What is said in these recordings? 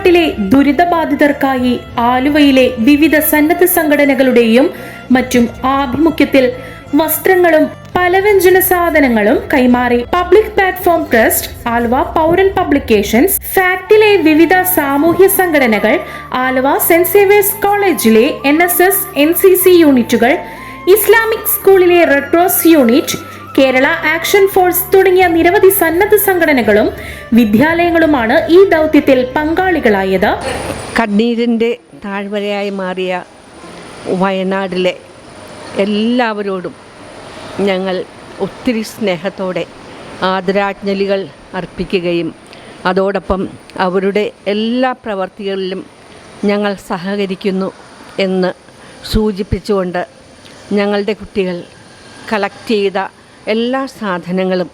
വയനാട്ടിലെ ദുരിതബാധിതർക്കായി ആലുവയിലെ വിവിധ സന്നദ്ധ സംഘടനകളുടെയും മറ്റും ആഭിമുഖ്യത്തിൽ വസ്ത്രങ്ങളും പലവ്യഞ്ജന സാധനങ്ങളും കൈമാറി. പബ്ലിക് പ്ലാറ്റ്ഫോം ട്രസ്റ്റ്, ആലുവ പൗരൻ പബ്ലിക്കേഷൻസ്, ഫാക്ടിലെ വിവിധ സാമൂഹ്യ സംഘടനകൾ, ആലുവ സെന്റ് സേവിയേഴ്സ് കോളേജിലെ NSS NCC യൂണിറ്റുകൾ, ഇസ്ലാമിക് സ്കൂളിലെ red cross unit, Kerala Action force തുടങ്ങിയ നിരവധി സന്നദ്ധ സംഘടനകളും വിദ്യാലയങ്ങളുമാണ് ഈ ദൗത്യത്തിൽ പങ്കാളികളായത്. കണ്ണീരിൻ്റെ താഴ്വരയായി മാറിയ വയനാടിലെ എല്ലാവരോടും ഞങ്ങൾ ഒത്തിരി സ്നേഹത്തോടെ ആദരാഞ്ജലികൾ അർപ്പിക്കുകയും അതോടൊപ്പം അവരുടെ എല്ലാ പ്രവർത്തികളിലും ഞങ്ങൾ സഹകരിക്കുന്നു എന്ന് സൂചിപ്പിച്ചുകൊണ്ട് ഞങ്ങളുടെ കുട്ടികൾ കളക്ട് ചെയ്ത എല്ലാ സാധനങ്ങളും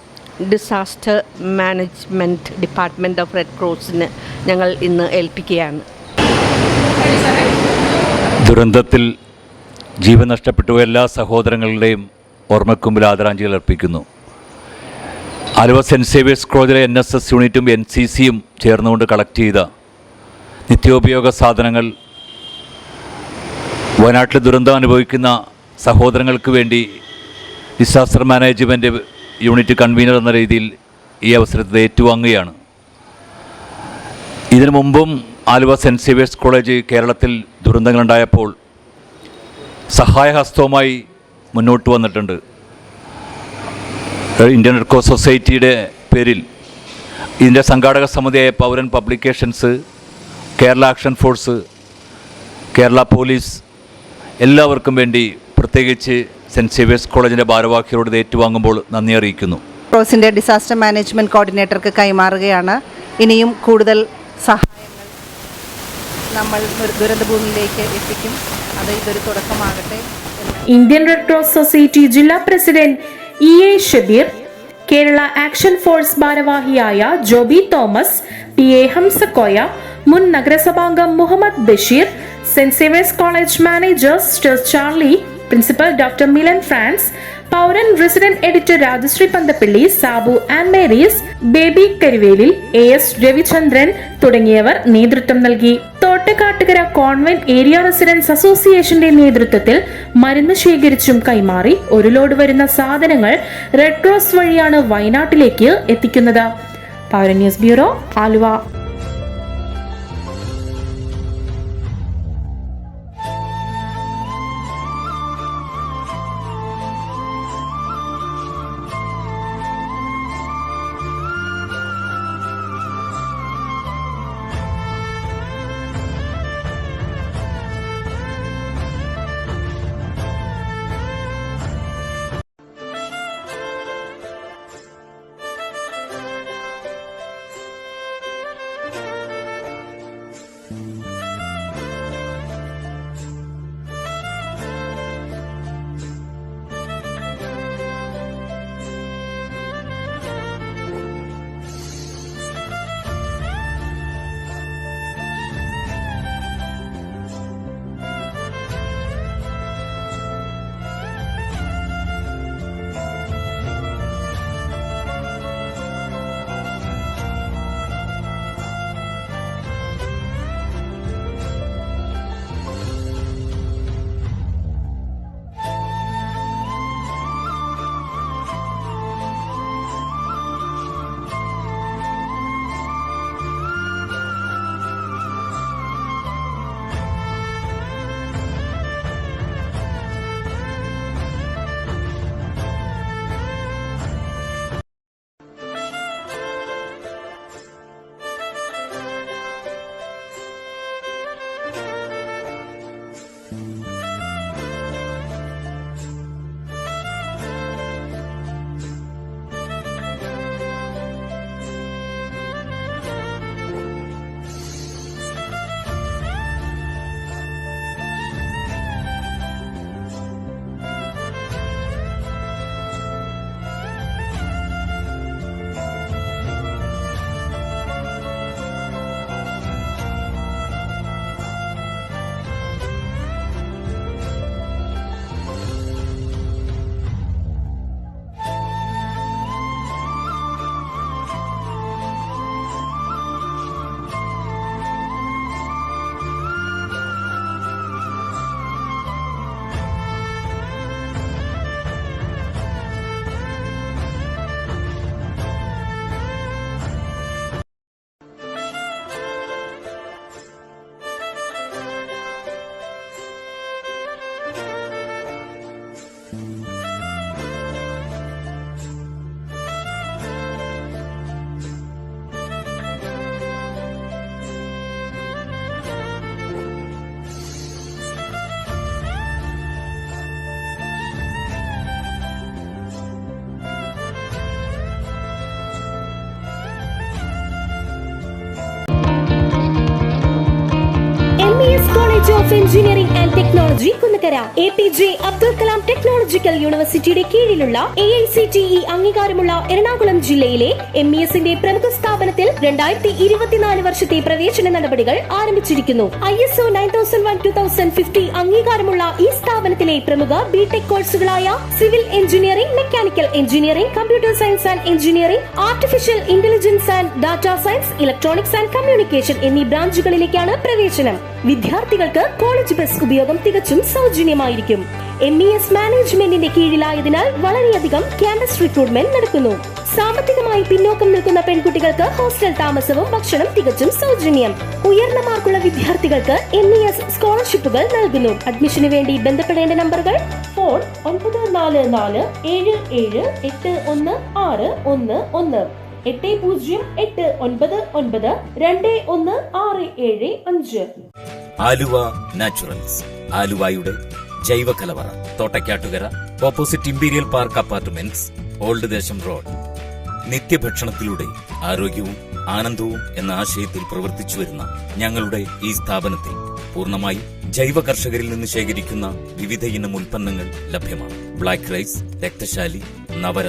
disaster management department of red ക്രോസിന് ഞങ്ങൾ ഇന്ന് ഏൽപ്പിക്കുകയാണ്. ദുരന്തത്തിൽ ജീവൻ നഷ്ടപ്പെട്ടു എല്ലാ സഹോദരങ്ങളുടെയും ഓർമ്മക്കുമ്പിൽ ആദരാഞ്ജലികൾ അർപ്പിക്കുന്നു. ആലുവ സെൻറ്റ് സേവിയേഴ്സ് കോളേജിലെ NSS യൂണിറ്റും NCCയും ചേർന്നുകൊണ്ട് കളക്ട് ചെയ്ത നിത്യോപയോഗ സാധനങ്ങൾ വയനാട്ടിൽ ദുരന്തം അനുഭവിക്കുന്ന സഹോദരങ്ങൾക്ക് വേണ്ടി ഡിസാസ്റ്റർ മാനേജ്മെൻറ്റ് യൂണിറ്റ് കൺവീനർ എന്ന രീതിയിൽ ഈ അവസരത്തിൽ ഏറ്റുവാങ്ങുകയാണ്. ഇതിനു മുമ്പും ആലുവ സെൻറ്റ് സേവിയേഴ്സ് കോളേജ് കേരളത്തിൽ ദുരന്തങ്ങളുണ്ടായപ്പോൾ സഹായഹസ്തവുമായി മുന്നോട്ട് വന്നിട്ടുണ്ട്. ഇന്ത്യൻ റെഡ് ക്രോസ് സൊസൈറ്റിയുടെ പേരിൽ ഇതിൻ്റെ സംഘാടക സമിതിയായ പൗരൻ publications, Kerala Action force, Kerala police എല്ലാവർക്കും വേണ്ടി പ്രത്യേകിച്ച് സെൻറ്റ് സേവിയേഴ്സ് കോളേജിൻ്റെ ഭാരവാഹികളോട് ഏറ്റുവാങ്ങുമ്പോൾ നന്ദി അറിയിക്കുന്നു. ക്രോസിൻ്റെ ഡിസാസ്റ്റർ മാനേജ്മെൻറ്റ് കോർഡിനേറ്റർക്ക് കൈമാറുകയാണ്. ഇനിയും കൂടുതൽ സഹായങ്ങൾ നമ്മൾ ദുരന്തഭൂമിയിലേക്ക് എത്തിക്കും. അത് ഇതൊരു തുടക്കമാകട്ടെ. ഇന്ത്യൻ റെഡ് ക്രോസ് സൊസൈറ്റി ജില്ലാ president EA Shabeer, Kerala Action Force ഭാരവാഹിയായ ജോബി തോമസ്, PA ഹംസക്കോയ, മുൻ നഗരസഭാംഗം Muhammad Basheer, saint Xavier's College manager sister Charlie, principal doctor Milan Frans, പൗരൻ resident editor Rajasree Panthappally, Sabu and Marys, Baby Karivelil, AS Ravichandran തുടങ്ങിയവർ നേതൃത്വം നൽകി. തോട്ടക്കാട്ടുകര കോൺവെന്റ് ഏരിയ റെസിഡൻസ് അസോസിയേഷന്റെ നേതൃത്വത്തിൽ മരുന്ന് ശേഖരിച്ചും കൈമാറി. ഒരു ലോഡ് വരുന്ന സാധനങ്ങൾ റെഡ് ക്രോസ് വഴിയാണ് വയനാട്ടിലേക്ക് എത്തിക്കുന്നത്. പൗരൻ news bureau, Aluva. MES College of Engineering and Technology Kunnakkara, APJ Abdul Kalam technological യൂണിവേഴ്സിറ്റിയുടെ കീഴിലുള്ള AICTE അംഗീകാരമുള്ള എറണാകുളം ജില്ലയിലെ MESന്റെ പ്രമുഖ സ്ഥാപനത്തിൽ 2024 വർഷത്തെ പ്രവേശന നടപടികൾ ആരംഭിച്ചിരിക്കുന്നു. ISO 9001:2050 അംഗീകാരമുള്ള ഈ സ്ഥാപനത്തിലെ പ്രമുഖ ബിടെക് കോഴ്സുകളായ civil engineering, mechanical engineering, computer science and engineering, artificial intelligence and data science, electronics and communication എന്നീ ബ്രാഞ്ചുകളിലേക്കാണ് പ്രവേശനം. വിദ്യാർത്ഥികൾക്ക് കോളേജ് ബസ് ഉപയോഗം തികച്ചും സൗജന്യമായിരിക്കും. MES മാനേജ്മെന്റിന്റെ കീഴിലായതിനാൽ വളരെയധികം ക്യാമ്പസ് റിക്രൂട്ട്മെന്റ് നടക്കുന്നു. സാമ്പത്തികമായി പിന്നോക്കം നിൽക്കുന്ന പെൺകുട്ടികൾക്ക് ഹോസ്റ്റൽ താമസവും ഭക്ഷണം തികച്ചും സൗജന്യം. ഉയർന്ന മാർക്കുള്ള വിദ്യാർത്ഥികൾക്ക് MES സ്കോളർഷിപ്പുകൾ നൽകുന്നു. അഡ്മിഷന് വേണ്ടി ബന്ധപ്പെടേണ്ട നമ്പറുകൾ: ഫോൺ 9444781611, 8089921675. ആലുവ നാച്ചുറൽസ്, ആലുവയുടെ ജൈവ കലവറ, Thottakkattukara, opposite Imperial Park Apartments, old Desam road. നിത്യഭക്ഷണത്തിലൂടെ ആരോഗ്യവും ആനന്ദവും എന്ന ആശയത്തിൽ പ്രവർത്തിച്ചു വരുന്ന ഞങ്ങളുടെ ഈ സ്ഥാപനത്തിൽ പൂർണ്ണമായും ജൈവ കർഷകരിൽ നിന്ന് ശേഖരിക്കുന്ന വിവിധ ഇനം ഉൽപ്പന്നങ്ങൾ ലഭ്യമാണ്. ബ്ലാക്ക് റൈസ്, രക്തശാലി, നവര,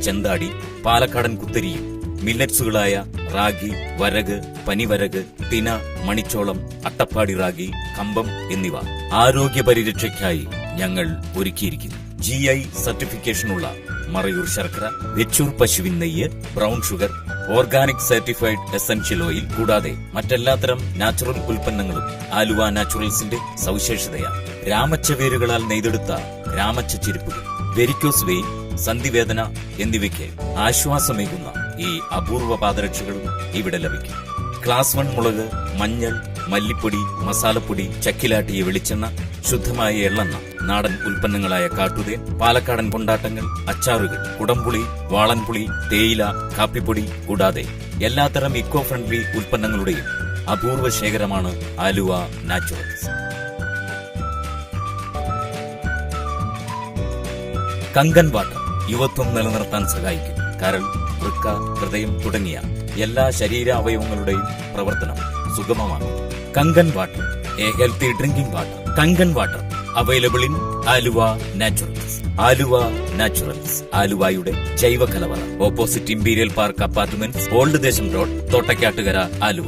ചെന്താടി, പാലക്കാടൻ കുത്തരിയും മില്ലറ്റ്സുകളായ റാഗി, വരക്, പനിവരക്, തിന, മണിച്ചോളം, അട്ടപ്പാടി റാഗി, കമ്പം എന്നിവ ആരോഗ്യ പരിരക്ഷയ്ക്കായി ഞങ്ങൾ ഒരുക്കിയിരിക്കുന്നു. GI സർട്ടിഫിക്കേഷനുള്ള മറയൂർ ശർക്കര, വെച്ചൂർ പശുവിൻ നെയ്യ്, brown sugar, organic certified essential oil കൂടാതെ മറ്റെല്ലാത്തരം നാച്ചുറൽ ഉൽപ്പന്നങ്ങളും ആലുവ നാച്ചുറൽസിന്റെ സവിശേഷതയാണ്. രാമച്ച വേരുകളാൽ നെയ്തെടുത്ത രാമച്ച ചെരുപ്പുകൾ, വെരിക്കോസ് വെയിൻ, സന്ധിവേദന എന്നിവയ്ക്ക് ആശ്വാസമേകുന്ന ഈ അപൂർവ പാദരക്ഷകളും ഇവിടെ ലഭിക്കും. ക്ലാസ് 1 മുളക്, മഞ്ഞൾ, മല്ലിപ്പൊടി, മസാലപ്പൊടി, ചക്കിലാട്ടിയ വെളിച്ചെണ്ണ, ശുദ്ധമായ എള്ളെണ്ണ, നാടൻ ഉൽപ്പന്നങ്ങളായ കാട്ടുതേൻ, പാലക്കാടൻ കൊണ്ടാട്ടങ്ങൾ, അച്ചാറുകൾ, കുടംപുളി, വാളൻപുളി, തേയില, കാപ്പിപ്പൊടി കൂടാതെ എല്ലാത്തരം ഇക്കോ ഫ്രണ്ട്ലി ഉൽപ്പന്നങ്ങളുടെയും അപൂർവ ശേഖരമാണ് ആലുവ നാച്ചുറൽസ്. കങ്കൻ വാട്ടർ യുവത്വം നിലനിർത്താൻ സഹായിക്കും. കരൾ, വൃക്ക, ഹൃദയം തുടങ്ങിയ എല്ലാ ശരീര അവയവങ്ങളുടെയും പ്രവർത്തനം സുഗമമാകും. Kangen water, a healthy drinking water. Kangen water available in Aluva Naturals. Aluva Naturals, ആലുവയുടെ ജൈവ കലവറ, opposite Imperial Park Apartments, old Desam road, Thottakkattukara, Aluva.